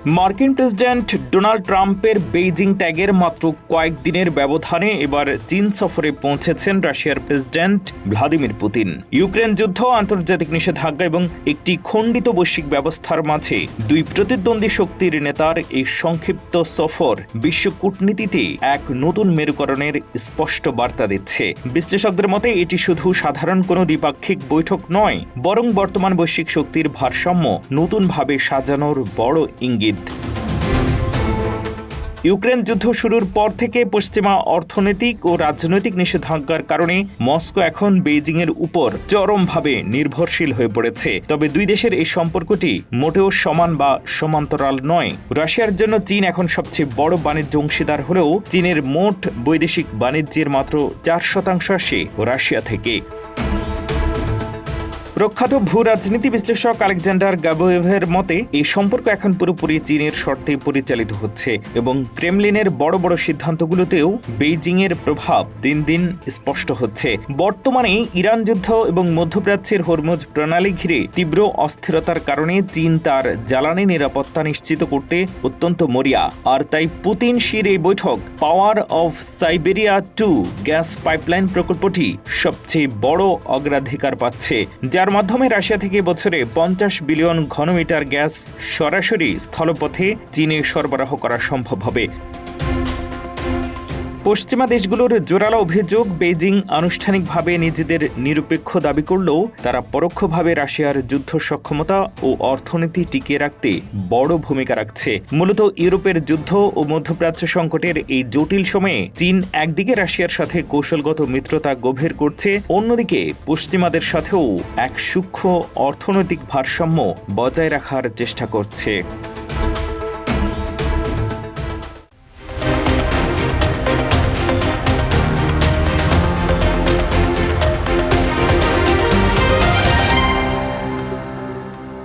মার্কিন president Donald ট্রাম্পের Beijing ত্যাগের মাত্র কয়েকদিনের ব্যবধানে এবার চীন সফরে পৌঁছেছেন রাশিয়ার প্রেসিডেন্ট ভ্লাদিমির পুতিন। ইউক্রেন যুদ্ধ, আন্তর্জাতিক নিষেধাজ্ঞা এবং একটি খণ্ডিত বৈশ্বিক ব্যবস্থার মাঝে দুই প্রতিদ্বন্দ্বী শক্তির নেতার এই সংক্ষিপ্ত সফর বিশ্ব কূটনীতিতে এক নতুন মেরুকরণের স্পষ্ট বার্তা দিচ্ছে। বিশ্লেষকদের মতে এটি শুধু সাধারণ কোনো দ্বিপাক্ষিক বৈঠক নয়, বরং বর্তমান বৈশ্বিক শক্তির ভারসাম্য নতুনভাবে সাজানোর বড় ইঙ্গিত। ইউক্রেন যুদ্ধ শুরুর পর থেকে পশ্চিমা অর্থনৈতিক ও রাজনৈতিক নিষেধাজ্ঞার কারণে মস্কো এখন বেইজিংয়ের উপর চরমভাবে নির্ভরশীল হয়ে পড়েছে। তবে দুই দেশের এই সম্পর্কটি মোটেও সমান বা সমান্তরাল নয়। রাশিয়ার জন্য চীন এখন সবচেয়ে বড় বাণিজ্য অংশীদার হলেও চীনের মোট বৈদেশিক বাণিজ্যের মাত্র 4% আসে রাশিয়া থেকে। প্রখ্যাত ভূ রাজনীতি বিশ্লেষক আলেকজান্ডার গাবোয়েভের মতে এই সম্পর্ক এখন পুরোপুরি চীনের শর্তে পরিচালিত হচ্ছে এবং ক্রেমলিনের বড় বড় সিদ্ধান্তগুলোতেও বেইজিংয়ের প্রভাব দিন দিন স্পষ্ট হচ্ছে। বর্তমানে ইরান যুদ্ধ এবং মধ্যপ্রাচ্যের হরমুজ প্রণালী ঘিরে তীব্র অস্থিরতার কারণে চীন তার জ্বালানি নিরাপত্তা নিশ্চিত করতে অত্যন্ত মরিয়া। আর তাই পুতিন শির এই বৈঠক power of Siberia 2 gas pipeline প্রকল্পটি সবচেয়ে বড় অগ্রাধিকার পাচ্ছে, যার মাধ্যমে রাশিয়া থেকে বছরে 50 বিলিয়ন ঘনমিটার গ্যাস সরাসরি স্থলপথে চীনে সরবরাহ করা সম্ভব হবে। পশ্চিমা দেশগুলোর জোরালো অভিযোগ, বেইজিং আনুষ্ঠানিকভাবে নিজেদের নিরপেক্ষ দাবি করলেও তারা পরোক্ষভাবে রাশিয়ার যুদ্ধ সক্ষমতা ও অর্থনীতি টিকিয়ে রাখতে বড় ভূমিকা রাখছে। মূলত ইউরোপের যুদ্ধ ও মধ্যপ্রাচ্য সংকটের এই জটিল সময়ে চীন একদিকে রাশিয়ার সাথে কৌশলগত মিত্রতা গভীর করছে, অন্যদিকে পশ্চিমাদের সাথেও এক সূক্ষ্ম অর্থনৈতিক ভারসাম্য বজায় রাখার চেষ্টা করছে।